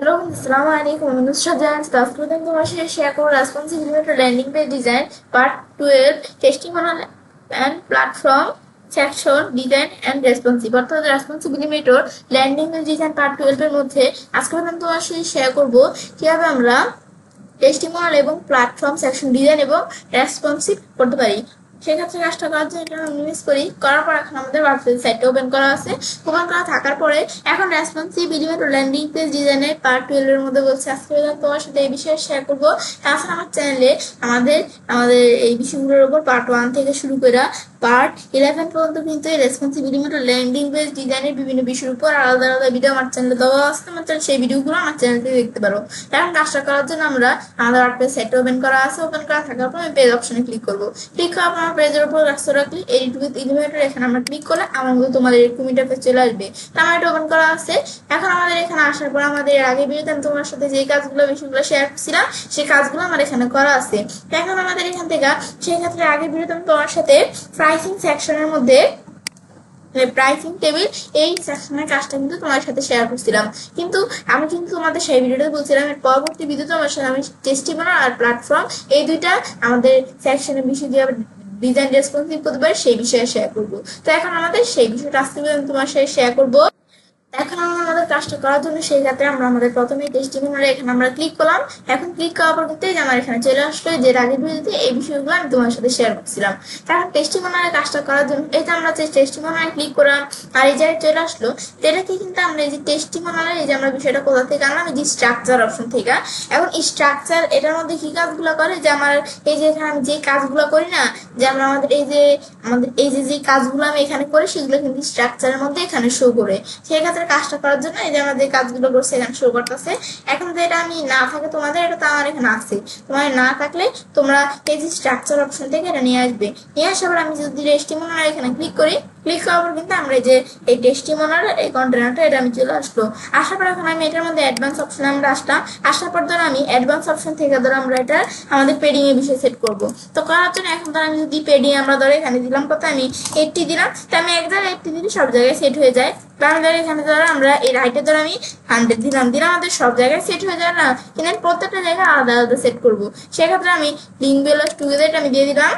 Hello, Assalamu alaikum. I'm Nusrat Jain. আজকে তোমার সাথে শেয়ার করব responsive Elementor landing page design part 12 testimonial and platform section design and responsive অর্থাৎ responsive Elementor landing page design part 12 এর মধ্যে আজকে আমি তোমার সাথে শেয়ার করব কিভাবে আমরা টেস্টিমোনিয়াল এবং প্ল্যাটফর্ম সেকশন ডিজাইন এবং রেসপন্সিভ করতে পারি। সেক্ষেত্রে কাজটা করার জন্য এটা ইনভেস্ট করি করার পর এখন আমাদের ওয়ার্ডপ্রেস সাইটটা ওপেন করা আছে। ওপেন করা থাকার পরে এখন রেসপন্সিভ এলিমেন্ট ল্যান্ডিং পেজ ডিজাইনের পার্ট 12 এর মধ্যে বলছে আজকে তোমার সাথে এই বিষয়ে শেয়ার করব। তাছাড়া আমার চ্যানেলে আমাদের আমাদের এই বিষয়গুলোর উপর পার্ট 1 থেকে শুরু করে পার্ট 11 পর্যন্ত কিন্তু এই রেসপন্সিভ এলিমেন্ট ল্যান্ডিং পেজ ডিজাইনের বিভিন্ন বিষয়ের উপর আলাদা আলাদা ভিডিও আমার চ্যানেলে দেওয়া আছে। আমার চ্যানেল সেই ভিডিওগুলো আমার চ্যানেলে দেখতে পারো। এখন কাজটা করার জন্য আমরা আমাদের ওয়ার্ডপ্রেস সাইটটা ওপেন করা আছে। ওপেন করা থাকার পর আমি পেজ অপশনে ক্লিক করব। ক্লিক করার পর পেজের উপর রাখতে রাখলে এডিট উইথ এলিমেন্টর এখানে আমরা ক্লিক করলে আমার মধ্যে তোমাদের এরকম ইন্টারফেস চলে আসবে। তো আমার এটা ওপেন করা আছে। এখন আমাদের এখানে আসার পর আমাদের এর আগে ভিডিওতে আমি তোমার সাথে যে কাজগুলো বিষয়গুলো শেয়ার করছিলাম সেই কাজগুলো আমার এখানে করা আছে। এখন আমাদের এখান থেকে সেই ক্ষেত্রে আগে ভিডিওতে আমি তোমার সাথে প্রাইসিং সেকশনের মধ্যে প্রাইসিং টেবিল এই সেকশনের কাজটা কিন্তু তোমার সাথে শেয়ার করছিলাম, কিন্তু আমি কিন্তু তোমাদের সেই ভিডিওটা বলছিলাম এর পরবর্তী ভিডিওতে আমার সাথে আমি টেস্টিমোনিয়াল আর প্ল্যাটফর্ম এই দুইটা আমাদের সেকশনের বিষয় দিয়ে ডিজাইন রেসপন্সিভ করতে পারে সেই বিষয়ে শেয়ার করবো। তো এখন আমাদের সেই বিষয়টা আজকে আমি তোমার সাথে শেয়ার করবো। এখন আমরা আমাদের কাজটা করার জন্য সেই ক্ষেত্রে আমরা আমাদের প্রথমে টেস্টিমোনিয়াল এখানে আমরা ক্লিক করলাম। এখন ক্লিক করার পর কিন্তু আমার এখানে চলে আসলো যে আগের ভিডিওতে এই বিষয়গুলো আমি তোমার সাথে শেয়ার করছিলাম। এখন টেস্টিমোনিয়ালের কাজটা করার জন্য এই যে আমরা যে টেস্টিমোনিয়াল ক্লিক করলাম আর এই জায়গায় চলে আসলো, এটাকে কিন্তু আমরা এই যে টেস্টিমোনিয়াল এই যে আমরা বিষয়টা কোথা থেকে আনলাম এই যে স্ট্রাকচার অপশন থেকে। এখন স্ট্রাকচার এটার মধ্যে কি কাজগুলো করে যে আমার এই যে এখানে আমি যে কাজগুলো করি না, যে আমরা আমাদের এই যে কাজগুলো আমি এখানে করি সেগুলো কিন্তু স্ট্রাকচারের মধ্যে এখানে শো করে। সেই ক্ষেত্রে কাজটা করার জন্য এই যে আমাদের কাজগুলো করছে এখানে শো করতেছে। এখন যদি এটা আমি না থাকে তোমাদের, এটা তো আমার এখানে আছে, তোমাদের না থাকলে তোমরা এই যে স্ট্রাকচার অপশন থেকে এটা নিয়ে আসবে। নিয়ে আসার পর আমি যদি টেস্টিমোনিয়াল এখানে ক্লিক করি, ক্লিক করার পর কিন্তু আমরা এই টেস্টিমোনিয়াল এই কন্টেনারটা এটা আমি চলে আসলো। আসার পর এখন আমি এটার মধ্যে অ্যাডভান্স অপশনে আমরা আসলাম। আসার পর ধরো আমি অ্যাডভান্স অপশন থেকে ধরো আমরা এটা আমাদের পেডিং এর বিষয়ে সেট করব। তো করার জন্য এখন ধরো আমি যদি পেডিং আমরা ধরো এখানে দিলাম কত, আমি 80 দিলাম। তো আমি এক জায়গায় 80 দিলে সব জায়গায় সেট হয়ে যায়। আমি ধরো এখানে ধরো আমরা এই রাইটে ধরো আমি 100 দিলাম আমাদের সব জায়গায় সেট হয়ে যায় না, কিন্তু প্রত্যেকটা জায়গায় আলাদা আলাদা সেট করবো। সেক্ষেত্রে আমি লিঙ্ক বেলস টুগেদার আমি দিয়ে দিলাম।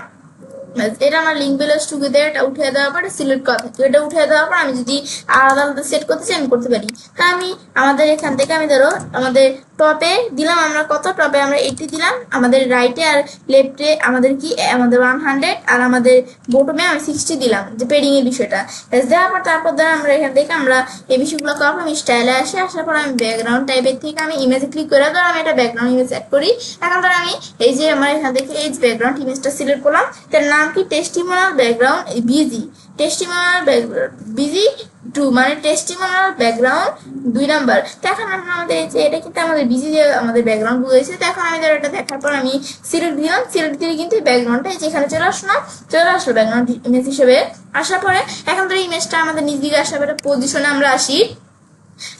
এটা আমার লিঙ্ক বেলস টুগেদার এটা উঠে দেওয়ার পরে সিলেক্ট করা থাকে, এটা উঠে দেওয়ার পর আমি যদি আলাদা আলাদা সেট করতে চাই আমি করতে পারি। তা আমি আমাদের এখান থেকে আমি ধরো আমাদের টপে দিলাম আমরা কত, টপে আমরা 80 দিলাম, আমাদের রাইটে আর লেফটে আমাদের কি আমাদের 100 আর আমাদের বটমে আমি 60 দিলাম যে পেডিং এর বিষয়টা দেওয়ার পর তারপর ধরো আমরা এখান থেকে আমরা এই বিষয়গুলো করার পর আমি স্টাইলে আসার পর আমি ব্যাকগ্রাউন্ড টাইপের থেকে আমি ইমেজে ক্লিক করে ধরো আমি এটা ব্যাকগ্রাউন্ড ইমেজ অ্যাড করি। এখন ধরো আমি এই যে আমার এখান থেকে এই ব্যাকগ্রাউন্ড ইমেজটা সিলেক্ট করলাম, তার নাম কি testimonial background busy, testimonial busy 2 মানে টেস্টিমোনিয়াল ব্যাকগ্রাউন্ড 2 নাম্বার। তো এখন আমাদের এই যে এটা কিন্তু আমাদের বিজি যে আমাদের ব্যাকগ্রাউন্ড বুঝেছে। তো এখন আমি এটা দেখার পর আমি সিলেক্ট দিলাম, সিলেক্ট দিয়ে কিন্তু ব্যাকগ্রাউন্ডটা যেখানে চলে আসলো ব্যাকগ্রাউন্ড ইমেজ হিসেবে। আসার পরে এখন তো ইমেজটা আমাদের নিজ দিকে আসার পরে পজিশনে আমরা আসি।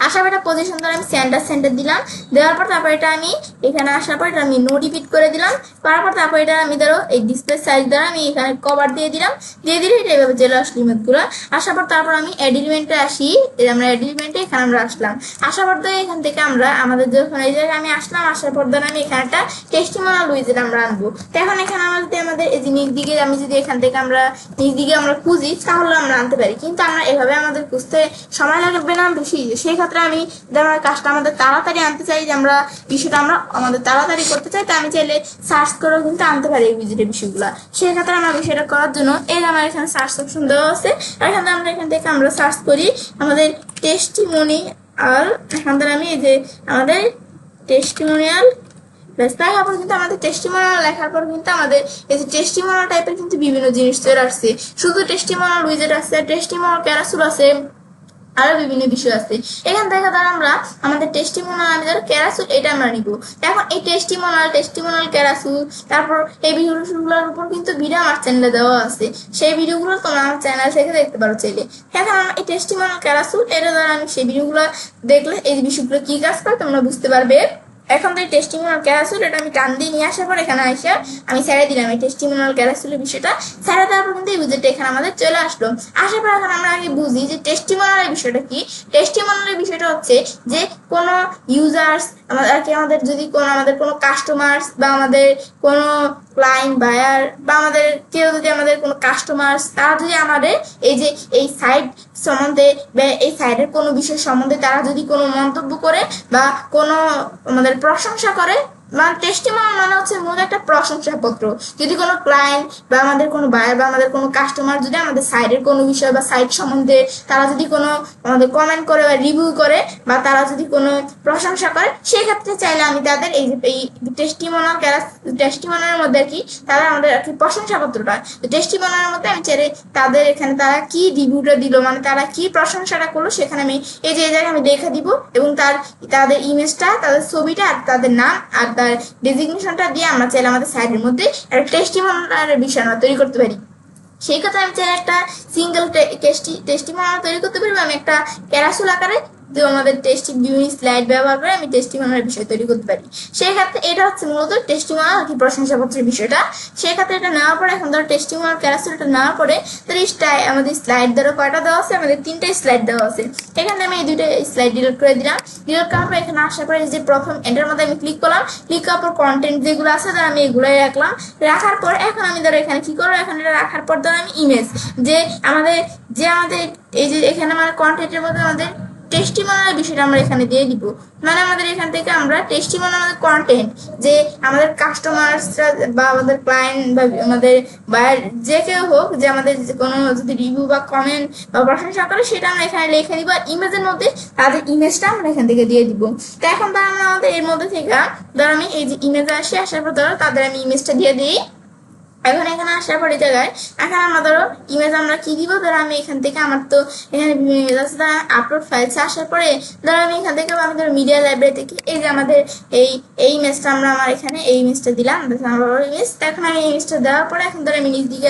আসার পর পজিশন ধরে আমি সেন্টার দিলাম, দেওয়ার পর তারপর এটা আমি এখানে আসার পর এটা আমি নো রিপিট করে দিলাম। করার পর তারপর এটা আমি ধরো এই ডিসপ্লে সাইজ দ্বারা আমি এখানে কভার দিয়ে দিলাম, দিয়ে দিলে এটা এভাবে চলে আসলো ইমেজগুলো। আসার পর তারপর আমি এডিটমেন্টে আসি, আমরা এডিটমেন্টে এখানে আমরা আসলাম। আসার পর ধরে এখান থেকে আমরা আমাদের যখন এই জায়গায় আমি আসলাম, আসার পর ধরে আমি এখানে একটা টেস্টিমোনিয়াল উইজেট আমরা আনবো। তো এখন এখানে আমাদের এই যে নিজ দিকে আমি যদি এখান থেকে আমরা নিজ দিকে আমরা খুঁজি তাহলে আমরা আনতে পারি, কিন্তু আমরা এভাবে আমাদের খুঁজতে সময় লাগবে না বেশি। সেই ক্ষেত্রে আমি যেমন কাজটা আমাদের তাড়াতাড়ি আনতে চাই, যে আমরা বিষয়টা আমরা আমাদের তাড়াতাড়ি করতে চাই, তো আমি চাইলে সার্চ করেও কিন্তু আনতে পারি এই ভিজিটের বিষয়গুলো। সেই ক্ষেত্রে আমরা বিষয়টা করার জন্য এই আমার এখানে সার্চ অপশন দেওয়া আছে। এখানে আমরা এখান থেকে আমরা সার্চ করি আমাদের টেস্টিমোনিয়াল। এখান থেকে আমি এই যে আমাদের টেস্টিমোনিয়াল লেখার পর কিন্তু আমাদের টেস্টিমোনিয়াল লেখার পর কিন্তু আমাদের এই যে টেস্টিমোনিয়াল টাইপের কিন্তু বিভিন্ন জিনিস চলে আসছে। শুধু টেস্টিমোনিয়াল উইজেট আছে, টেস্টিমোনিয়াল ক্যারাসুল আছে, আরো বিভিন্ন বিষয় আছে। এখান থেকে ধর আমরা আমাদের টেস্টিমোনিয়াল আমি ধরো ক্যারাসুল এটা আমরা নিব। এখন এই টেস্টিমোনিয়াল ক্যারাসুল তারপর এই ভিডিওগুলোর উপর কিন্তু ভিডিও আমার চ্যানেলে দেওয়া আছে, সেই ভিডিওগুলো তোমরা আমার চ্যানেল থেকে দেখতে পারো চাইলে। এখন এই টেস্টিমোনিয়াল ক্যারাসুল এটা ধরো আমি সেই ভিডিওগুলো দেখলে এই বিষয়গুলো কি কাজ করে তোমরা বুঝতে পারবে। এখন তো টেস্টিমোনাল ক্যারাসুল এটা আমি টান দিয়ে নিয়ে আসার পর এখানে আসে আমি ছেড়ে দিলাম এই টেস্টিমোনাল ক্যারাসুলের বিষয়টা। ছেড়ে দেওয়ার পর কিন্তু এই উইজেটটা এখানে আমাদের চলে আসলো। আসার পর এখন আমরা আগে বুঝি যে টেস্টিমোনালের বিষয়টা কি। টেস্টিমোনালের বিষয়টা হচ্ছে যে কোনো ইউজার্স আমাদের যদি আমাদের কোনো কাস্টমার্স বা আমাদের কোনো ক্লায়েন্ট বায়ার বা আমাদের কেউ যদি আমাদের কোনো কাস্টমার্স তারা যদি আমাদের এই সাইট সম্বন্ধে বা এই সাইটের কোনো বিষয় সম্বন্ধে তারা যদি কোনো মন্তব্য করে বা কোনো আমাদের প্রশংসা করে, মানে টেস্টিমোনিয়াল মানে হচ্ছে মূল একটা প্রশংসাপত্র। যদি কোনো ক্লায়েন্ট বা আমাদের কোনো বায়ার বা আমাদের কোনো কাস্টমার যদি আমাদের সাইটের কোনো বিষয় বা সাইট সম্বন্ধে তারা যদি কোনো আমাদের কমেন্ট করে বা রিভিউ করে বা তারা যদি কোনো প্রশংসা করে, সেক্ষেত্রে চাইলে আমি তাদের এই টেস্টিমোনিয়ালের মধ্যে আর কি তারা আমাদের আর কি প্রশংসাপত্রটা টেস্টিমোনিয়ালের মধ্যে আমি চাইলে তাদের এখানে তারা কি রিভিউটা দিল, মানে তারা কি প্রশংসাটা করলো, সেখানে আমি এই জায়গায় আমি দেখে দিব এবং তাদের ইমেজটা, তাদের ছবিটা আর তাদের নাম আর তার ডেজিগনেশনটা দিয়ে আমরা চাইলে আমাদের সাইটের মধ্যে একটা টেস্টিমোনিয়ালের বিষয় আমরা তৈরি করতে পারি। সেই কথা আমি চাইলে একটা সিঙ্গেল টেস্টিমোনিয়াল তৈরি করতে পারি বা আমি একটা ক্যারাসুল আকারে আমাদের বিভিন্ন স্লাইড ব্যবহার করে আমি টেস্টিমোনিয়ালের বিষয় তৈরি করতে পারি। সেই ক্ষেত্রে এটা হচ্ছে মূলত টেস্টিমোনিয়াল আর কি প্রশংসাপত্রের বিষয়টা। সেই ক্ষেত্রে এটা নেওয়ার পরে এখন ধরো টেস্টিমোনিয়াল ক্যারাসুলটা নেওয়ার পরে আমাদের স্লাইড ধরো কয়টা দেওয়া আছে, আমাদের 3টা স্লাইড দেওয়া আছে। এখানে আমি এই 2টা স্লাইড ডিলিট করে দিলাম। ডিলিট করার পর এখানে আসার পরে যে প্রথম এটার মধ্যে আমি ক্লিক করলাম, ক্লিক করার পর কন্টেন্ট যেগুলো আছে ধরো আমি এগুলোই রাখলাম। রাখার পর এখন আমি ধরো এখানে কি করবো, এখন এটা রাখার পর ধরো আমি ইমেজ আমাদের এই যে এখানে আমার কন্টেন্টের মধ্যে আমাদের টেস্টিমোনিয়াল বিষয়টা আমরা এখানে দিয়ে দিব। মানে আমাদের এখান থেকে আমরা টেস্টিমোনিয়াল কন্টেন্ট যে আমাদের কাস্টমার্সরা বা আমাদের ক্লায়েন্ট বা আমাদের বায়ার যে কেউ হোক যে আমাদের কোনো যদি রিভিউ বা কমেন্ট বা প্রশংসা করে সেটা আমরা এখানে লিখে দিব আর ইমেজের মধ্যে তাদের ইমেজটা আমরা এখান থেকে দিয়ে দিব। তো এখন ধরো আমরা আমাদের এর মধ্যে থেকে ধরো আমি এই যে ইমেজে আসার পর ধরো তাদের আমি ইমেজটা দিয়ে দিই। এখন এখানে আসার পরে জায়গায় এখন আমরা ধরো ইমেজ আমরা কি দিব, ধরো আমি এখান থেকে আমার তো এখানে বিভিন্ন ইমেজ আছে, আপলোড ফাইলস আসার পরে ধরো আমি এখান থেকে আমি ধরো মিডিয়া লাইব্রেরি থেকে এই যে আমাদের এই ইমেজটা আমরা আমার এখানে এই ইমেজটা দিলাম আমার ইমেজ। এখন আমি ইমেজটা দেওয়ার পরে এখন ধরো আমি নিচ দিকে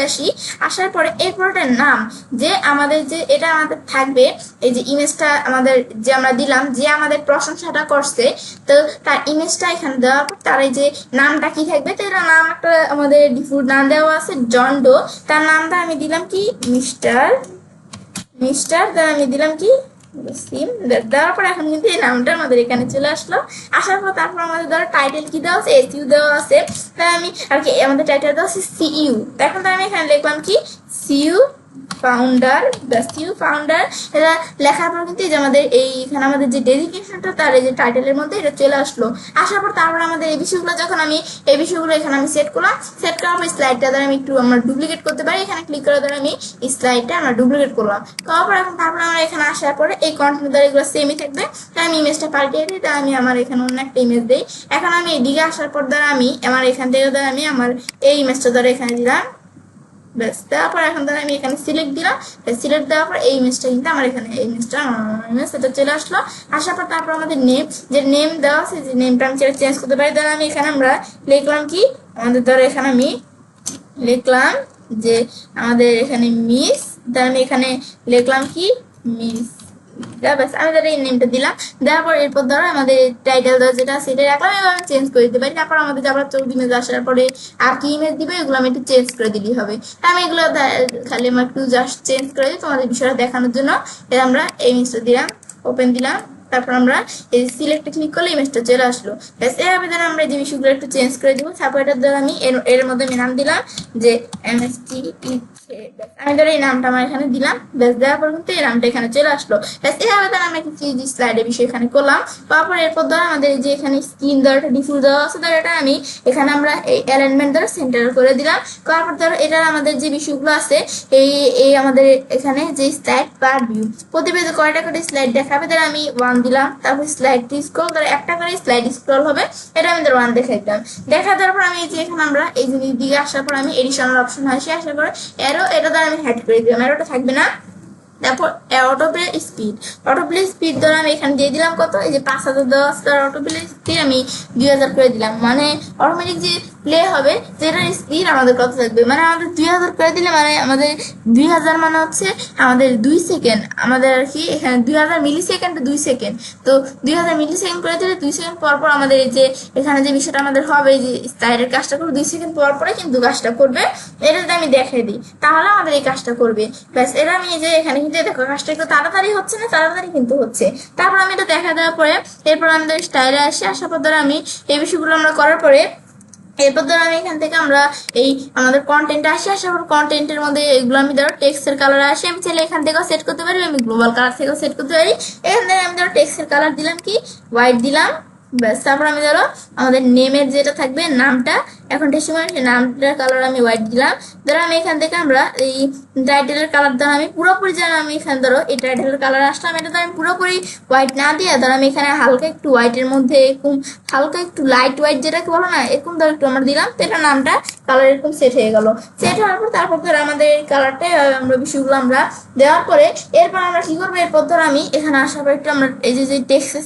আসার পরে এরপরটার নাম যে আমাদের যে এটা আমাদের থাকবে এই যে ইমেজটা আমাদের যে আমরা দিলাম যে আমাদের প্রশংসাটা করছে, তো তার ইমেজটা এখানে দেওয়ার পর তার এই যে নামটা কি থাকবে, তো এটা নাম একটা আমাদের ডিফল্ট নাম দেওয়া আছে জন ডো, তার নামটা আমি দিলাম কি মিস্টার আমি দিলাম কি সিম। দেওয়ার পর এখন কিন্তু এই নামটা আমাদের এখানে চলে আসলো। আসার পর তারপর আমাদের ধরো টাইটেল কি দেওয়া আছে, এসইউ দেওয়া আছে, তাই আমি আর কি আমাদের টাইটেল দেওয়া আছে সিইউ। এখন তো আমি এখানে লিখলাম কি সিইউ ফাউন্ডার এটা লেখার পর কিন্তু এই যে আমাদের এইখানে আমাদের যে ডেডিকেশনটা তার এই যে টাইটেলের মধ্যে এটা চলে আসলো। আসার পর তারপর আমাদের এই বিষয়গুলো যখন আমি এই বিষয়গুলো এখানে আমি সেট করলাম, সেট করার পর স্লাইডটা দ্বারা আমি একটু আমরা ডুপ্লিকেট করতে পারি, এখানে ক্লিক করার দ্বারা আমি স্লাইডটা আমরা ডুপ্লিকেট করলাম। করার পর এখন তারপর আমরা এখানে আসার পরে এই কন্টেন্ট দ্বারা এগুলো সেমই থাকবে, তাই আমি ইমেজটা পাল্টিয়ে দিই, তাই আমি আমার এখানে অন্য একটা ইমেজ দিই। এখন আমি এদিকে আসার পর দ্বারা আমি আমার এখান থেকে দ্বারা আমি আমার এই ইমেজটা দ্বারা এখানে দিলাম, ব্যাস। তারপর এখন ধরো আমি এখানে সিলেক্ট দিলাম, সিলেক্ট দেওয়ার পর এই ইমেজটা কিন্তু আমার এখানে এই ইমেজটা এটা চলে আসলো। আসার পর তারপর আমাদের নেম যে নেম দেওয়া আছে যে নেমটা আমি চেঞ্জ করতে পারি। ধরো আমি এখানে আমরা লিখলাম কি আমাদের ধরো এখানে আমি লিখলাম যে আমাদের এখানে মিস, ধরো আমি এখানে লিখলাম কি মিস, ব্যাস আমি ধরো এই নেমটা দিলাম। দেওয়ার পর এরপর ধরো আমাদের টাইটেল ধরো যেটা সেটা রাখলাম এবং আমি চেঞ্জ করে দিতে পারি। তারপর আমাদের আবার 14 ইমেজ আসার পরে আর কি ইমেজ দিবে এগুলো আমি একটু চেঞ্জ করে দিলেই হবে। আমি এগুলো খালি আমার একটু জাস্ট চেঞ্জ করে দিই তোমাদের বিষয়টা দেখানোর জন্য। আমরা এই ইমেজটা দিলাম, ওপেন দিলাম, তারপর আমরা এই সিলেক্টে ক্লিক করলে ইমেজটা চলে আসলো। ব্যাস এইভাবে ধরো আমরা এই বিষয়গুলো একটু চেঞ্জ করে দিব। তারপর এটার দ্বারা আমি এর মধ্যে আমি নাম দিলাম যে এমএসটি, আমি ধরো এই নামটা আমার এখানে দিলাম, ব্যাস। দেওয়ার পর কিন্তু এই নামটা এখানে চলে আসলো। ব্যাস এইভাবে ধরো আমি একটা স্লাইডের বিষয় এখানে করলাম। তারপর এরপর ধরো আমাদের যে এখানে স্ক্রিন ধরো একটা ডিফল্ট দেওয়া আছে, ধরো এটা আমি এখানে আমরা এই অ্যালাইনমেন্ট ধরো সেন্টার করে দিলাম। তারপর ধরো এটার আমাদের যে বিষয়গুলো আছে এই আমাদের এখানে যে স্লাইড পার ভিউ প্রতিবেদন কয়টা করে স্লাইড দেখাবে, ধরো আমি 1 দিলাম। তারপর স্লাইড স্ক্রল ধরো একটা করে স্লাইড স্ক্রল হবে, এটা আমি ধরো 1 দেখাই দিলাম। দেখা দেওয়ার পর আমি এই যে এখানে আমরা এই যে দিকে আসার পর আমি এডিশনাল অপশন আসে, আসার পর এটা দ্বারা আমি হ্যাড করে দিলাম, এরোটা থাকবে না। তারপর অটোপ্লে স্পিড ধরো আমি এখানে দিয়ে দিলাম কত, এই যে 5000 দেওয়া আছে, অটোপ্লে স্পিড আমি 2000 করে দিলাম। মানে অটোমেটিক যে প্লে হবে, যেটার স্পিড আমাদের কত থাকবে, মানে আমাদের 2000 করে দিলে মানে আমাদের 2000 মানে হচ্ছে আমাদের 2 সেকেন্ড, আমাদের আর কি এখানে 2000 মিলি সেকেন্ড 2 সেকেন্ড, তো 2000 মিলি সেকেন্ড করে দিলে 2 সেকেন্ড পর পর আমাদের এই যে এখানে যে বিষয়টা আমাদের হবে যে সাইডের কাজটা করবে 2 সেকেন্ড পর পরে কিন্তু কাজটা করবে। এটা যদি আমি দেখাই দিই তাহলে আমাদের এই কাজটা করবে। ব্যাস, এটা আমি এই যে এখানে কিন্তু দেখো কাজটা একটু তাড়াতাড়ি হচ্ছে না, তাড়াতাড়ি কিন্তু হচ্ছে। তারপর আমি এটা দেখা দেওয়ার পরে এরপর আমাদের স্টাইলে আসি, আসার পর ধরো আমি এই বিষয়গুলো আমরা করার পরে এরপর ধরো আমি এখান থেকে আমরা এই আমাদের কন্টেন্ট আসি, আসার পর কন্টেন্টের মধ্যে এগুলো আমি ধরো টেক্সটের কালার আসি, আমি চাইলে এখান থেকেও সেট করতে পারি, আমি গ্লোবাল কালার থেকেও সেট করতে পারি। এখান থেকে আমি ধরো টেক্সটের কালার দিলাম কি হোয়াইট দিলাম। ব্যাস, তারপর আমি ধরো আমাদের নেমের যেটা থাকবে নামটা, এখন সময় সেই নামটার কালার আমি হোয়াইট দিলাম। ধরো আমি এখান থেকে আমরা এই টাইটেলের কালার ধরো আমি পুরোপুরি যেন আমি এখানে ধরো এই টাইটেলের কালার আসলাম, এটা তো আমি পুরোপুরি হোয়াইট না দিয়ে ধরো আমি এখানে হালকা একটু হোয়াইটের মধ্যে এরকম হালকা একটু লাইট হোয়াইট যেটাকে বলো না, এরকম ধরো একটু আমরা দিলাম, তো এটা নামটা কালার এরকম সেট হয়ে গেল। সেট হওয়ার পর তারপর ধরো আমাদের এই কালারটা আমরা বিষয়গুলো আমরা দেওয়ার পরে এরপর আমরা কি করবো, এরপর ধরো আমি এখানে আসার পর একটু আমরা এই যে টেক্সটের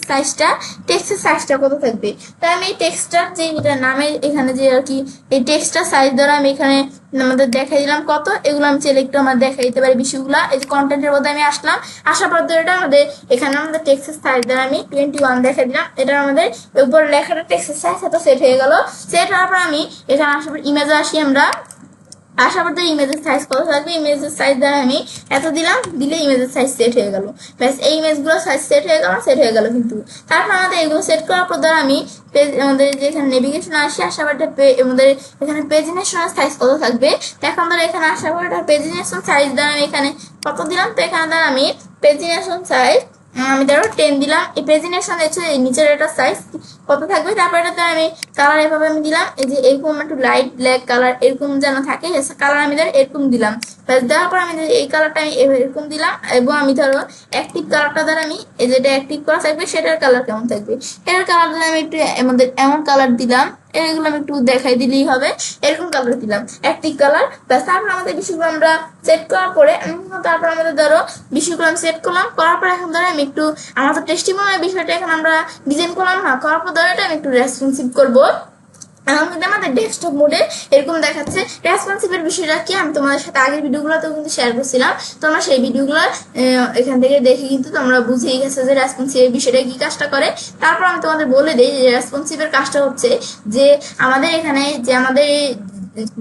সাইজটা কত থাকবে, তাই আমি এই টেক্সটার যে এটা নামে এখানে যে আর কি এই টেক্সটার সাইজ ধরো আমি এখানে আমাদের দেখাই দিলাম কত, এগুলো আমি চাইলে একটু আমার দেখাই দিতে পারি বিষয়গুলো। এই যে কন্টেন্টের মধ্যে আমি আসলাম, আসার পর ধরে এটা আমাদের এখানে আমাদের টেক্সটের সাইজ ধরে আমি 21 দেখাই দিলাম, এটা আমাদের উপর লেখাটা টেক্সটের সাইজ এত সেট হয়ে গেল। সেট হওয়ার পর আমি এখানে আসার পর ইমেজে আসি, আমরা আশা করতে ইমেজের সাইজ কত থাকবে, ইমেজের সাইজ দ্বারা আমি এত দিলাম, দিলে ইমেজের সাইজ সেট হয়ে গেল। ব্যাস, এই ইমেজগুলো সাইজ সেট হয়ে গেল কিন্তু। তারপর আমাদের এগুলো সেট করার পর দ্বারা আমি আমাদের যে এখানে নেভিগেশন আসি, আসার পর আমাদের এখানে পেজিনেশনের সাইজ কত থাকবে, এখন ধরো এখানে আসার পর পেজিনেশন সাইজ দ্বারা আমি এখানে কত দিলাম, তো এখানে দ্বারা আমি পেজিনেশন সাইজ আমি ধরো 10 দিলাম। এই পেজিনেশন হচ্ছে এই নিচের একটা সাইজ কত থাকবে, তারপর এটাতে আমি কালার এভাবে আমি দিলাম, এই যে এরকম একটু লাইট ব্ল্যাক কালার এরকম যেন থাকে কালার আমি ধরো এরকম দিলাম। দেওয়ার পর আমি এই কালারটা আমি এরকম দিলাম, এবং আমি ধরো অ্যাক্টিভ কালারটা দ্বারা আমি এই যেটা অ্যাক্টিভ করা থাকবে সেটার কালার কেমন থাকবে, এটার কালার দ্বারা আমি একটু আমাদের এমন কালার দিলাম, এগুলো আমি একটু দেখাই দিলেই হবে, এরকম কালার দিলাম অ্যাক্টিভ কালার। ব্যাস, তারপর আমাদের বিষয়গুলো আমরা সেট করার পরে তারপর আমাদের ধরো বিষয়গুলো আমি সেট করলাম, করার পর এখন ধরো আমি একটু আমাদের টেস্টিমোনিয়াল বিষয়টা এখন আমরা ডিজাইন করলাম না, করার পর ধরো এটা আমি একটু রেসপন্সিভ করবো। এখন কিন্তু আমাদের ডেস্কটপ মোডে এরকম দেখাচ্ছে। রেসপন্সিভের বিষয়টা কি আমি তোমাদের সাথে আগের ভিডিওগুলোতেও কিন্তু শেয়ার করছিলাম, তোমরা সেই ভিডিওগুলো এখান থেকে দেখে কিন্তু তোমরা বুঝেই গেছো যে রেসপন্সিভের বিষয়টা কি কাজটা করে। তারপর আমি তোমাদের বলে দিই যে রেসপন্সিভের কাজটা হচ্ছে যে আমাদের এখানে যে আমাদের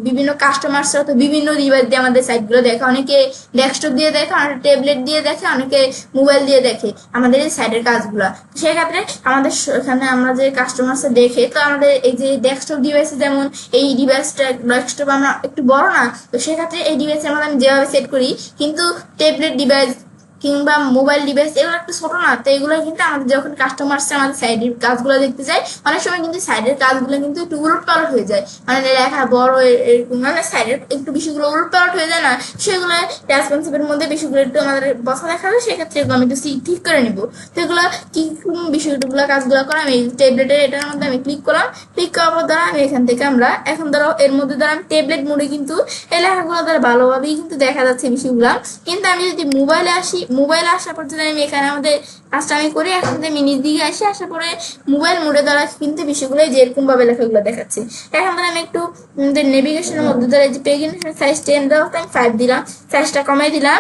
বিভিন্ন কাস্টমার্সরা তো বিভিন্ন ডিভাইস দিয়ে আমাদের সাইটগুলো দেখে, অনেকে ডেস্কটপ দিয়ে দেখে, অনেকে ট্যাবলেট দিয়ে দেখে, অনেকে মোবাইল দিয়ে দেখে আমাদের এই সাইটের কাজগুলো। সেক্ষেত্রে আমাদের এখানে আমরা যে কাস্টমার্সরা দেখে, তো আমাদের এই যে ডেস্কটপ ডিভাইসে যেমন এই ডিভাইসটা ডেস্কটপ আমরা একটু বড় না, তো সেক্ষেত্রে এই ডিভাইসের মধ্যে আমি যেভাবে সেট করি, কিন্তু ট্যাবলেট ডিভাইস কিংবা মোবাইল ডিভাইস এগুলো একটু ছোট না, তো এগুলো কিন্তু আমাদের যখন কাস্টমার আমাদের সাইডের কাজগুলো দেখতে যায়, অনেক সময় কিন্তু সাইডের কাজগুলো কিন্তু একটু উলট পালট হয়ে যায়, মানে লেখা বড় এরকম মানে সাইডের একটু বিষয়গুলো উলট পালট হয়ে যায় না, সেগুলো রেসপন্সিভের মধ্যে বিষয়গুলো একটু আমাদের বসা দেখা যায়, সেক্ষেত্রে এগুলো আমি একটু ঠিক করে নিব। তো এগুলো কি বিষয়গুলো কাজগুলো করে আমি ট্যাবলেটের এটার মধ্যে আমি ক্লিক করলাম, ক্লিক করার দ্বারা আমি এখান থেকে আমরা এখন ধরো এর মধ্যে দ্বারা আমি ট্যাবলেট মোডে কিন্তু এই লেখাগুলো দ্বারা ভালোভাবেই কিন্তু দেখা যাচ্ছে বিষয়গুলো। কিন্তু আমি যদি মোবাইলে আসি, মোবাইলে আসার পর যদি আমি এখানে আমাদের কাজটা আমি করি, এখন আমি নিজ দিকে আসি, আসার পরে মোবাইল মোডে দ্বারা কিন্তু বিষয়গুলো যে এরকম ভাবে লেখাগুলো দেখাচ্ছি। এখন ধরে আমি একটু নেভিগেশনের মধ্যে দ্বারা যে পেজিনেশন সাইজ 10 দেওয়া আমি 5 দিলাম, সাইজটা কমাই দিলাম,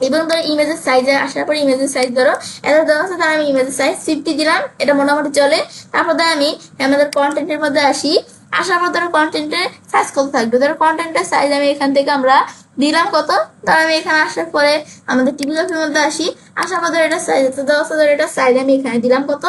এবং ধরো ইমেজের সাইজে আসার পর ইমেজের সাইজ ধরো এত দেওয়া আছে, তার আমি ইমেজের সাইজ 50 দিলাম, এটা মোটামুটি চলে। তারপর ধর আমি আমাদের কন্টেন্টের মধ্যে আসি, আসার পর ধরো কন্টেন্টের সাইজ কত থাকবে, ধরো কন্টেন্টের সাইজ আমি এখান থেকে আমরা দিলাম কত, তার আমি এখানে আসার পরে আমাদের টিপিগ্রাফির মধ্যে আসি, আসার পর ধরো এটা সাইজ এত দেওয়া আছে, ধরো এটা সাইজ আমি এখানে দিলাম কত,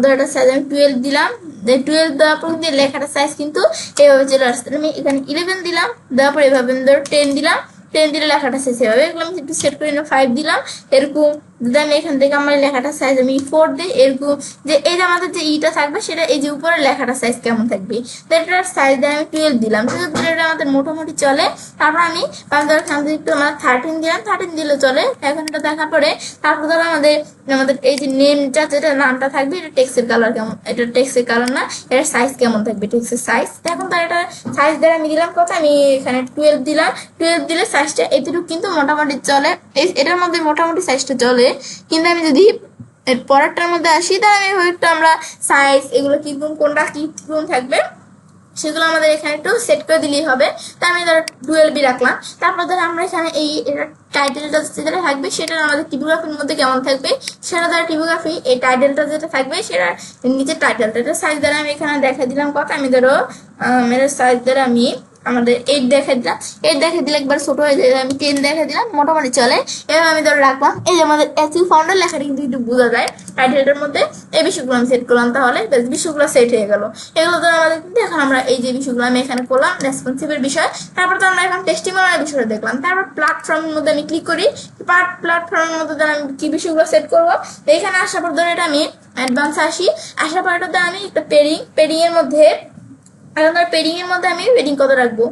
ধরো এটা সাইজ আমি 12 দিলাম, 12 দেওয়ার পর কিন্তু লেখাটা সাইজ কিন্তু এইভাবে চলে আসছে, আমি এখানে 11 দিলাম, দেওয়ার পর এভাবে ধরো 10 দিলাম, 10 দিলে লেখাটা শেষ হবে, এগুলো আমি একটু সেট করে নিলাম, 5 দিলাম, এরকম যদি আমি এখান থেকে আমার লেখাটা সাইজ আমি 4 দিই, এরকম যে এই যে আমাদের যে ইটা থাকবে সেটা এই যে উপরে লেখাটা সাইজ কেমন থাকবে, তো এটার সাইজ দিয়ে আমি 12 দিলাম, 12 দিলে এটা আমাদের মোটামুটি চলে। তারপর আমি ধরো একটু আমার 13 দিলাম, 13 দিলে চলে। এখন এটা দেখার পরে তারপর ধরো আমাদের আমাদের এই যে নেমটা যেটা নামটা থাকবে, এটা টেক্সটের কালার কেমন, এটা টেক্সটের কালার না, এটার সাইজ কেমন থাকবে, টেক্সটের সাইজ। এখন তার এটা সাইজ দ্বারা আমি দিলাম কত, আমি এখানে 12 দিলাম, 12 দিলে সাইজটা এতটুকু কিন্তু মোটামুটি চলে, এটার মধ্যে মোটামুটি সাইজটা চলে। কিন্তু আমি যদি এর পরেরটার মধ্যে আসি, তাহলে আমি হয়তো আমরা সাইজ এগুলো কিরকম কোনটা কিরকম থাকবে সেগুলো আমাদের এখানে একটু সেট করে দিলেই হবে। তো আমি ধরো 12B রাখলাম। তারপর ধরো আমরা এখানে এই টাইটেলটা যেটা থাকবে সেটা আমাদের টিপোগ্রাফির মধ্যে কেমন থাকবে সেটা ধরো টিপোগ্রাফি এই টাইটেলটা যেটা থাকবে সেটা নিচে টাইটেলটা এটা সাইজ দ্বারা আমি এখানে দেখা দিলাম কত, আমি ধরো এর সাইজ দ্বারা আমি আমাদের 8 দেখা দিলাম। 8 দেখা দিলে একবার ছোট হয়ে যায়, আমি 10 দেখা দিলাম, মোটামুটি চলে। এবার আমি ধরো রাখলাম। এই যে আমাদের অ্যাচিভ ফাউন্ডার লেখাটা কিন্তু একটু বোঝা যায় টাইটেলটার মধ্যে। এই বিষয়গুলো আমি সেট করলাম, তাহলে বেশ বিষয়গুলো সেট হয়ে গেল। এগুলো ধরো আমাদের কিন্তু এখন আমরা এই যে বিষয়গুলো আমি এখানে করলাম রেসপন্সিভের বিষয়। তারপর তো আমরা এখন টেস্টিমোনিয়াল বিষয়টা দেখলাম। তারপর প্ল্যাটফর্মের মধ্যে আমি ক্লিক করি। প্ল্যাটফর্মের মধ্যে ধরো আমি কি বিষয়গুলো সেট করবো, তো এখানে আসার পর ধরো এটা আমি অ্যাডভান্স আসি। আসার পর এটা আমি একটা পেডিং এর মধ্যে পেডিং এর মধ্যে আমি পেডিং কত রাখবো,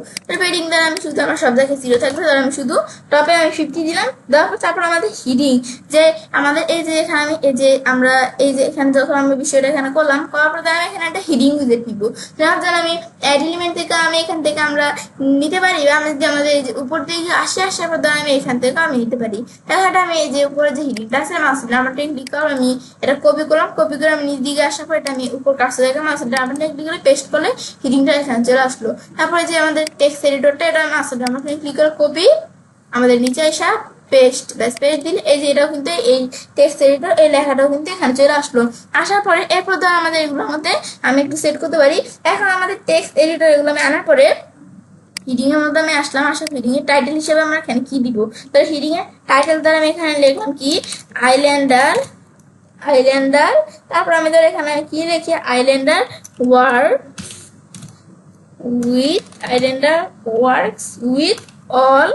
পেডিং দ্বারা আমি শুধু আমার সব জায়গায় 0 থাকবে, ধর আমি শুধু টপে আমি 50 দিলাম। দেওয়ার পর তারপর আমাদের হিডিং, যে আমাদের এই যে এখানে আমি এই যে আমরা এই যে এখানে যখন আমি বিষয়টা এখানে করলাম করার পর আমি এখানে একটা হিডিং উইজেট দিব, যার দ্বারা আমি অ্যাড এলিমেন্ট থেকে আমি এখান থেকে আমরা নিতে পারি, বা আমি যদি আমাদের এই যে উপর দিকে আসার পর ধর আমি এখান থেকে আমি নিতে পারি। তাহলে আমি এই যে উপরে যে হিডিংটা আছে মাউসের ডাবলটা ক্লিক করে আমি এটা কপি করলাম। কপি করে আমি নিচ দিকে আসার পর এটা আমি উপর কাছে দেখে মাউসের ডাবলটা ক্লিক করে পেস্ট করলে হিডিংটা এখানে চলে আসলো। তারপরে যে আমাদের টেক্সট এডিটরটা এটা মাউসের ডাবলটা ক্লিক করে কপি আমাদের নিচে আসা পেস্ট, ব্যাস পেস্ট দিলে এই যে এটাও কিন্তু এই টেক্সট এডিটর এই লেখাটাও কিন্তু এখানে চলে আসলো। আসার পরে এরপর ধর আমাদের এগুলোর মধ্যে আমি একটু সেট করতে পারি। এখন আমাদের টেক্সট এডিটর এগুলো আমি আনার পরে হিডিং এর মধ্যে আমি আসলাম। আসার হিডিং এর টাইটেল হিসেবে আমরা এখানে কি দিব, তো হিডিং এর টাইটেল দ্বারা আমি এখানে লিখলাম কি আইল্যান্ডার। তারপর আমি ধর এখানে কি লিখি Islander works with all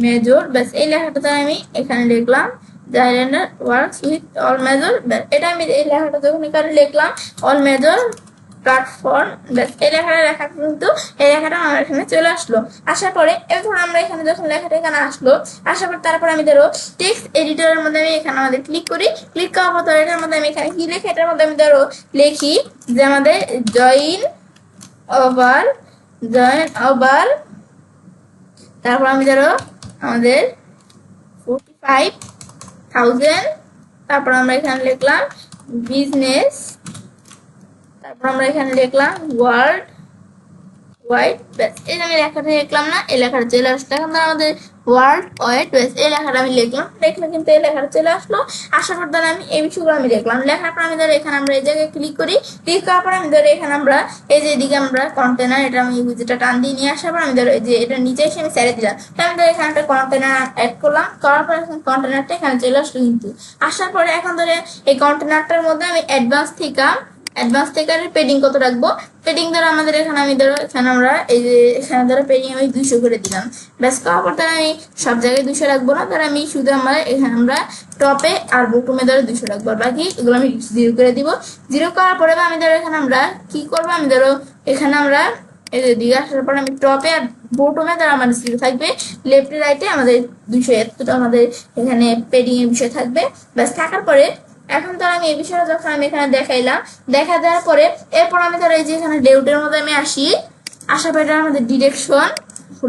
major, ব্যাস এই লেখাটা আমি এখানে লিখলাম the islander works with all major, এটা আমি এই লেখাটা যখন এখানে লিখলাম অল মেজর প্ল্যাটফর্ম, ব্যাস এই লেখাটা লেখা কিন্তু এই লেখাটা আমার এখানে চলে আসলো। আসার পরে এখন আমরা এখানে যখন লেখাটা এখানে আসলো আসার পর তারপর আমি ধরো টেক্সট এডিটরের মধ্যে আমি এখানে আমাদের ক্লিক করি। ক্লিক করার পর এটার মধ্যে আমি এখানে কি লিখি, এটার মধ্যে আমি ধরো লিখি যে আমাদের জয়েন ওভার তারপর আমি ধরো আমাদের 45,000, তারপর আমরা এখানে লিখলাম বিজনেস, তারপর আমরা এখানে লিখলাম ওয়ার্ল্ড ওয়াইড, ব্যাস এই যে আমি লেখাটা লিখলাম না, এই লেখাটা চলে আসলো। এখন আমাদের ওয়ার্ল্ড ওয়াইড, ব্যাস এই লেখাটা আমি লিখলাম, লিখলে কিন্তু এই লেখাটা চলে আসলো। আসার পর ধরো আমি এই বিষয়গুলো আমি লিখলাম। লেখার পর আমি ধরো এখানে আমরা এই জায়গায় ক্লিক করি। ক্লিক করার পর আমি ধরো এখানে আমরা এই যে এদিকে আমরা কন্টেনার এটা আমি যেটা টান দিয়ে নিয়ে আসার পর আমি ধরো এই যে এটা নিচে এসে আমি ছেড়ে দিলাম। আমি ধরো এখানে একটা কন্টেনার অ্যাড করলাম, করার পর এখন কন্টেনারটা এখানে চলে আসলো। কিন্তু আসার পরে এখন ধরে এই কন্টেনারটার মধ্যে আমি অ্যাডভান্স থেকে পেডিং কত রাখবো, পেডিং ধরো আমাদের এখানে আমি ধরো এখানে আমরা এই যে এখানে ধরো পেডিং আমি 200 করে দিলাম। ব্যাস করার পর ধরো আমি সব জায়গায় 200 রাখবো না, ধরো আমি শুধু আমার এখানে আমরা টপে আর বটমে ধরো 200 রাখবো, আর বাকি এগুলো আমি 0 করে দিব। 0 করার পরে আমি ধরো এখানে আমরা কি করবো, আমি ধরো এখানে আমরা এই যে দিকে আসার পর আমি টপে আর বটমে ধরো আমার 0 থাকবে, লেফটে রাইটে আমাদের 200 এতটা আমাদের এখানে পেডিং এর বিষয় থাকবে। ব্যাস থাকার পরে এখন ধর আমি এই বিষয়টা যখন আমি এখানে দেখাইলাম, দেখা দেওয়ার পরে এরপর আমি ধরো এই যে এখানে লেআউটের মধ্যে আমি আসার পরে আমাদের direction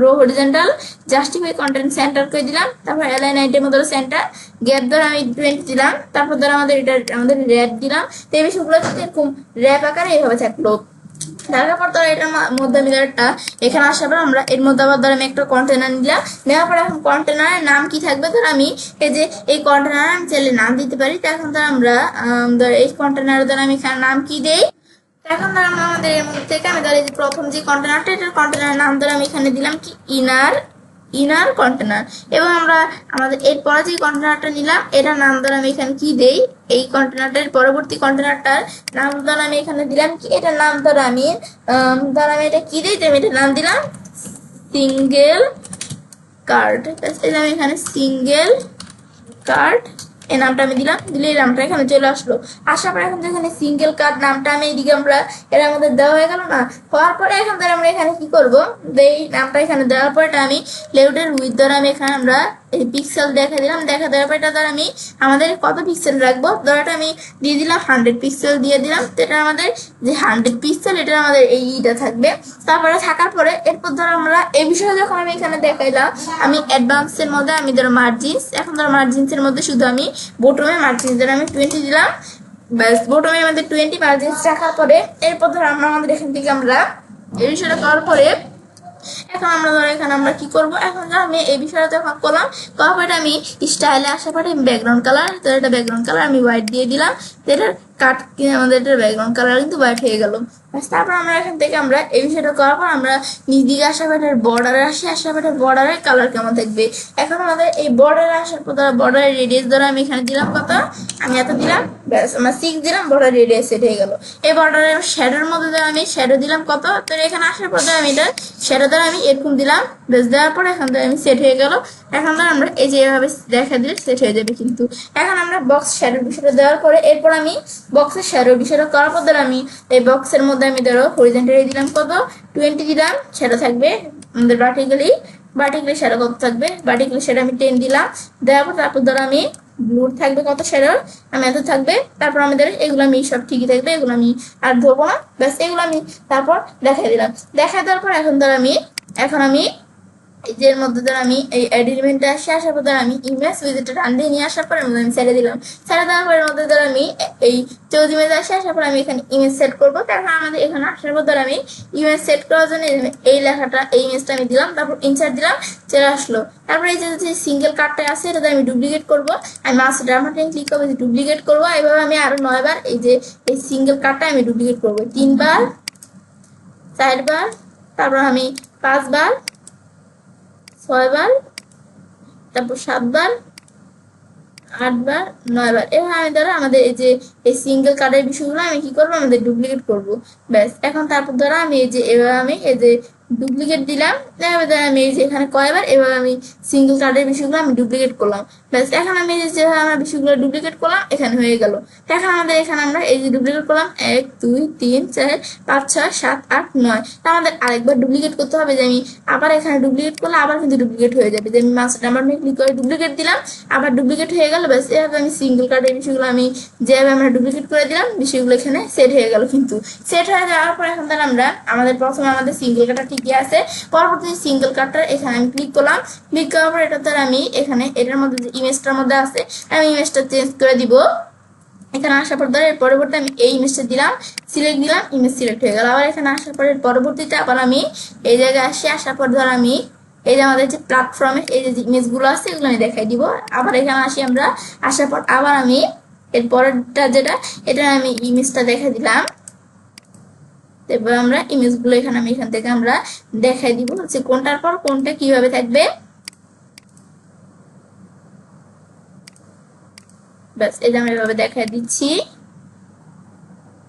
row horizontal justify content center করে দিলাম। তারপর অ্যালাইন আইটেম ধরো সেন্টার গ্যাপ ধরো আমি 20 দিলাম। তারপর ধরো আমাদের এটা আমাদের র্যাপ দিলাম। তো এই বিষয়গুলো কিন্তু এরকম র্যাপ আকারে এইভাবে থাকলো। তারপর ধরো এটার মধ্যে আমি ধরো একটা এখানে আসার পর আমরা এর মধ্যে আবার ধরো আমি একটা কন্টেনার নিলাম। নেওয়ার পরে এখন কন্টেনারের নাম কি থাকবে, ধরো আমি এই যে এই কন্টেনার আমি চাইলে নাম দিতে পারি। তো এখন ধরো আমরা ধরো এই কন্টেনার ধরো আমি এখানে নাম কি দেই, এখন ধরো আমাদের এর মধ্যে থেকে আমি ধরো এই যে প্রথম যে কন্টেনারটা এটার কন্টেনার নাম ধরো আমি এখানে দিলাম কি ইনার কন্টেনার, এবং আমরা আমাদের এরপরে যে কন্টেনারটা নিলাম এটার নাম ধরো আমি এখানে কি দেই, এই কন্টেনারটার পরবর্তী কন্টেনারটার নাম ধরো আমি এখানে দিলাম কি এটার নাম ধরো আমি এটা কি দিই, আমি এটার নাম দিলাম সিঙ্গেল কার্ড। আমি এখানে সিঙ্গেল কার্ড এই নামটা আমি দিলাম, দিলে এই নামটা এখানে চলে আসলো। আসার পরে এখন যেখানে সিঙ্গেল কার্ড নামটা আমি এইদিকে আমরা এর আমাদের দেওয়া হয়ে গেল না, হওয়ার পরে এখন ধর আমরা এখানে কি করবো, এই নামটা এখানে দেওয়ার পরে আমি লেআউটের উইথ ধর আমি এখানে আমরা এই পিক্সেল দেখা দিলাম। দেখা দেওয়ার পর এটা ধর আমি আমাদের কত পিক্সেল রাখবো, ধর এটা আমি দিয়ে দিলাম 100 পিক্সেল দিয়ে দিলাম। তো এটা আমাদের যে 100 পিক্সেল এটা আমাদের এইটা থাকবে। তারপরে থাকার পরে এরপর ধর আমরা এই বিষয়ে যখন আমি এখানে দেখাইলাম আমি অ্যাডভান্সের মধ্যে আমি ধরো মার্জিনস, এখন ধরো মার্জিনসের মধ্যে শুধু আমি বটমে মার্জিনস ধর আমি 20 দিলাম। ব্যাস বটমে আমাদের 20 মার্জিনস রাখার পরে এরপর ধর আমরা আমাদের এখান থেকে আমরা এই বিষয়টা করার পরে এখন আমরা ধর এখানে আমরা কি করব, এখন আমি এই বিষয়টা যখন করলাম করার পরে আমি স্টাইলে আসার পরে ব্যাকগ্রাউন্ড কালার, তো এটা ব্যাকগ্রাউন্ড কালার আমি হোয়াইট দিয়ে দিলাম, এটার কাট আমাদের এটার ব্যাকগ্রাউন্ড কালার কিন্তু হোয়াইট হয়ে গেল। তারপর আমরা এখান থেকে আমরা এই বিষয়টা করার পর আমরা নিচ দিকে আসার পর বর্ডারে আসি, আসার পর বর্ডারের কালার কেমন থাকবে। এখন আমাদের এই বর্ডারে আসার পর বর্ডারের রেডিয়াস ধরে আমি এখানে দিলাম কত, আমি এত দিলাম, ব্যাস আমার 6 দিলাম, বর্ডার রেডিয়াস সেট হয়ে গেল। এই বর্ডারের শ্যাডোর মধ্যে ধরে আমি শ্যাডো দিলাম কত, তো এখানে আসার পর আমি এটা শ্যাডো ধরে আমি এরকম দিলাম, ব্যাস দেওয়ার পর এখন ধরে আমি সেট হয়ে গেল। এখন ধর আমরা এই যে এভাবে দেখা দিলে সেট হয়ে যাবে। কিন্তু এখন আমরা বক্স শ্যাডোর বিষয়টা দেওয়ার পরে এরপর আমি বক্সের শ্যাডোর বিষয়টা করার পর ধরে আমি এই বক্সের মধ্যে আমি ধরো হরিজন্টালি দিলাম কত 20 দিলাম, শ্যাডো থাকবে আমাদের ভার্টিক্যালি শ্যাডো কত থাকবে, ভার্টিক্যালি শ্যাডো আমি 10 দিলাম, দেওয়ার পর তারপর ধরো আমি ব্লুর থাকবে কত শ্যাডো আমি এত থাকবে, তারপর আমাদের এগুলো আমি সব ঠিকই থাকবে, এগুলো আমি আর ধরবো না, ব্যাস এগুলো আমি তারপর দেখাই দিলাম। দেখাই দেওয়ার পর এখন ধর আমি এর মধ্যে ধর আমি এই এলিমেন্টটা আসার পর ধর আমি ইমেজ উইজেটটা টান দিয়ে নিয়ে আসার পর আমি ছেড়ে দিলাম, ছেড়ে দেওয়ার পর এর মধ্যে ধর আমি এই চৌদি ইমেজ আসার পর আমি এখানে ইমেজ সেট করবো। তারপর আমাদের এখানে আসার পর ধর আমি ইমেজ সেট করার জন্য এই লেখাটা এই ইমেজটা আমি দিলাম, তারপর ইনসার্ট দিলাম, চলে আসলো। তারপর এই যে সিঙ্গেল কার্ডটা আছে এটা আমি ডুপ্লিকেট করবো, আমি মাউস ড্রামাটিং ক্লিক করবো, ডুপ্লিকেট করবো, এভাবে আমি আরো 9 বার এই যে এই সিঙ্গেল কার্ডটা আমি ডুপ্লিকেট করবো, 3 বার 4 বার, তারপর আমি 5 বার 6 বার, তারপর 7 বার 8 বার 9 বার, এভাবে আমি ধরো আমাদের এই যে এই সিঙ্গেল কার্ডের বিষয়গুলো আমি কি করবো আমাদের ডুপ্লিকেট করবো। ব্যাস এখন তারপর ধরো আমি এই যে এভাবে আমি এই যে ডুপ্লিকেট দিলাম, এভাবে আমি এই যে এখানে কয়বার এভাবে আমি সিঙ্গেল কার্ডের বিষয়গুলো আমি ডুপ্লিকেট করলাম। ব্যাস এখন আমি এই যে আমরা বিষয়গুলো ডুপ্লিকেট করলাম এখানে হয়ে গেল। এখন আমাদের এখানে আমরা এই যে ডুপ্লিকেট করলাম 1 2 3 4 5 6 7 8 9, আমাদের আরেকবার ডুপ্লিকেট করতে হবে, যে আমি আবার এখানে ডুপ্লিকেট করলে আবার কিন্তু ডুপ্লিকেট হয়ে যাবে, যে আমি মাস্টার নাম্বার ক্লিক করে ডুপ্লিকেট দিলাম, আবার ডুপ্লিকেট হয়ে গেল। ব্যাস এভাবে আমি সিঙ্গেল কার্ডের বিষয়গুলো আমি যেভাবে আমরা ডুপ্লিকেট করে দিলাম বিষয়গুলো এখানে সেট হয়ে গেল। কিন্তু সেট হয়ে যাওয়ার পর এখন তাহলে আমরা আমাদের প্রথমে আমাদের সিঙ্গেল কার্ডটা ঠিকই আছে, পরবর্তী সিঙ্গেল কার্ডটা এখানে আমি ক্লিক করলাম, ক্লিক করার পর এটা দ্বারা আমি এখানে এটার মধ্যে যে ইমেজটার মধ্যে আছে আমি ইমেজটা চেঞ্জ করে দিব। এখানে আসার পর ধর এর পরবর্তী আমি এই ইমেজটা দিলাম, সিলেক্ট দিলাম, ইমেজ সিলেক্ট হয়ে গেল। আবার এখানে আসার পর এর পরবর্তীতে আবার আমি এই জায়গায় আসি, আসার পর ধর আমি এই যে আমাদের যে প্ল্যাটফর্মে এই যে ইমেজগুলো আছে এগুলো আমি দেখাই দিব। আবার এখানে আসি আমরা, আসার পর আবার আমি এর পরেরটা যেটা এটা আমি ইমেজটা দেখা দিলাম, এবার আমরা ইমেজগুলো এখানে আমি এখান থেকে আমরা দেখাই দিব যে কোনটার পর কোনটা কিভাবে থাকবে। ব্যাস এই যে আমি এভাবে দেখাই দিচ্ছি,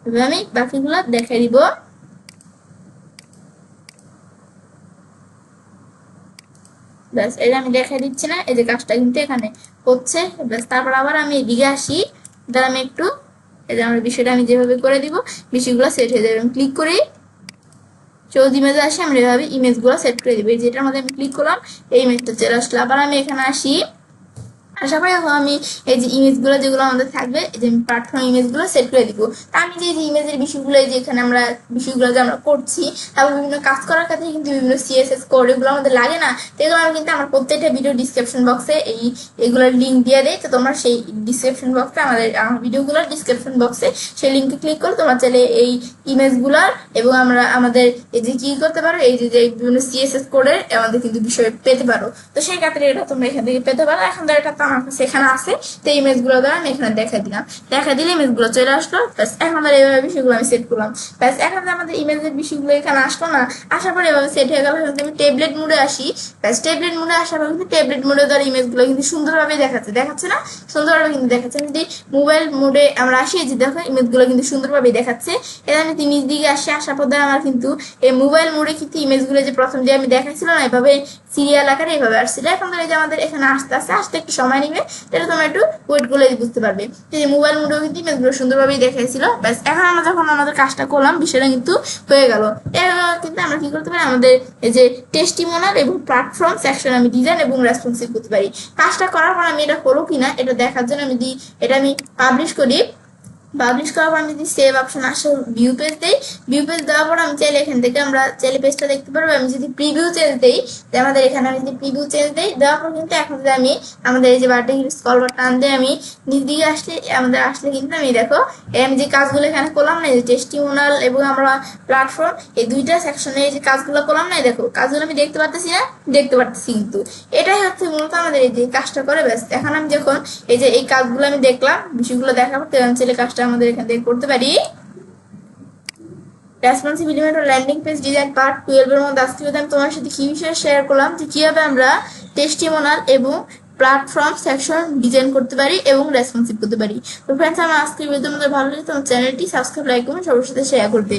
এভাবে আমি বাকিগুলো দেখাই দিব। ব্যাস এই যে আমি দেখাই দিচ্ছি না, এই যে কাজটা কিন্তু এখানে হচ্ছে। ব্যাস তারপর আবার আমি এদিকে আসি, তাহলে আমি একটু এই যে আমার বিষয়টা আমি যেভাবে করে দিব বিষয়গুলো সেট হয়ে যাবে। আমি ক্লিক করি চৌদি ইমেজে আসি, আমরা এভাবে ইমেজগুলো সেট করে দিব। যেটার মধ্যে আমি ক্লিক করলাম এই ইমেজটা চলে আসলো। আবার আমি এখানে আসি, আসার পরে আমি এই যে ইমেজগুলো যেগুলো আমাদের থাকবে এই যে আমি প্ল্যাটফর্ম ইমেজগুলো সেট করে দিব। তা আমি যে ইমেজের বিষয়গুলো এই যে এখানে আমরা বিষয়গুলো যে আমরা করছি, তারপর বিভিন্ন কাজ করার ক্ষেত্রে কিন্তু বিভিন্ন সিএসএস কোড এগুলো আমাদের লাগে না, তো এগুলো আমি কিন্তু আমার প্রত্যেকটা ভিডিও ডিসক্রিপশন বক্সে এগুলোর লিঙ্ক দিয়ে দেয়। তো তোমরা সেই ডিসক্রিপশন বক্সে আমাদের ভিডিওগুলোর ডিসক্রিপশন বক্সে সেই লিঙ্কে ক্লিক করে তোমরা চাইলে এই ইমেজগুলোর এবং আমরা আমাদের এই যে কি করতে পারো এই যে বিভিন্ন সিএসএস কোডের আমাদের কিন্তু বিষয় পেতে পারো। তো সেই ক্ষেত্রে এটা তোমরা এখান থেকে পেতে পারো। এখন ধর এটা আমার কাছে এখানে আছে, তো ইমেজগুলো দ্বারা আমি এখানে দেখা দিলাম, দেখা দিলে ইমেজগুলো চলে আসলো। ব্যাস এখন আমরা এইভাবে বিষয়গুলো আমি সেট করলাম। ব্যাস এখন আমাদের ইমেজের বিষয়গুলো এখানে আসলো না, আসার পরে এভাবে সেট হয়ে গেল। আমি ট্যাবলেট মোডে আসি, ব্যাস ট্যাবলেট মোডে আসার পর কিন্তু ট্যাবলেট মোডে দ্বারা ইমেজগুলো কিন্তু সুন্দরভাবে দেখাচ্ছে না, সুন্দরভাবে কিন্তু দেখাচ্ছে। যদি মোবাইল মোডে আমরা আসি যে দেখো ইমেজগুলো কিন্তু সুন্দরভাবে দেখাচ্ছে। এবার আমি নিচ দিকে আসি, আসার পর দ্বারা আমার কিন্তু এই মোবাইল মোডে কিন্তু ইমেজগুলো যে প্রথম যে আমি দেখাচ্ছিল না এভাবে সিরিয়াল আকারে এভাবে আসছিল। এখন ধরে যে আমাদের এখানে আসতে একটু সময় নিবে, তাহলে তোমরা একটু ওয়েট করলে বুঝতে পারবে। যে মোবাইল মোডেও কিন্তু ইমেজগুলো সুন্দরভাবেই দেখাইছিল। ব্যাস এখন আমরা যখন আমাদের কাজটা করলাম বিষয়টা কিন্তু হয়ে গেল। এবার কিন্তু আমরা কি করতে পারি আমাদের এই যে টেস্টিমোনাল এবং প্ল্যাটফর্ম সেকশন আমি ডিজাইন এবং রেসপন্সিভ করতে পারি। কাজটা করার পর আমি এটা হলো কিনা এটা দেখার জন্য আমি এটা আমি পাবলিশ করি, পাবলিশ করার পর আমি যদি সেভ অপশন আসে ভিউ পেজ দেই, ভিউ পেজ দেওয়ার পর আমি চাইলে এখান থেকে আমরা চাইলে পেজটা দেখতে পারবো। আমি যদি প্রিভিউ চেঞ্জ দেই, আমাদের এখানে আমি যদি প্রিভিউ চেঞ্জ দেই, দেওয়ার পর কিন্তু এখন যদি আমি আমাদের এই যে বারটি স্ক্রল বার টান দিয়ে আমি নিচ দিকে আসলে আমাদের আসলে কিন্তু আমি দেখো আমি যে কাজগুলো এখানে করলাম না, যে টেস্টিমোনাল এবং আমরা প্ল্যাটফর্ম, এই দুইটা সেকশনে এই যে কাজগুলো করলাম না, দেখো কাজগুলো আমি দেখতে পারতেছি না, দেখতে পারতেছি। কিন্তু এটাই হচ্ছে মূলত আমাদের এই যে কাজটা করে ব্যাস। এখন আমি যখন এই যে এই কাজগুলো আমি দেখলাম, বিষয়গুলো দেখার পর আমি চাইলে কাজটা আমাদের এখান থেকে করতে পারি। Responsive element landing page design part 12 এর মধ্যে আজকে আমি তোমার সাথে কি বিষয়ে শেয়ার করলাম, যে কিভাবে আমরা টেস্টিমোনাল এবং প্ল্যাটফর্ম সেকশন ডিজাইন করতে পারি এবং রেসপন্সিভ করতে পারি। তো ফ্রেন্ডস, আমার আজকের ভিডিও তোমাদের ভালো লাগে তোমার চ্যানেলটি সাবস্ক্রাইব, লাইক, কমেন্ট সবার সাথে শেয়ার করবে।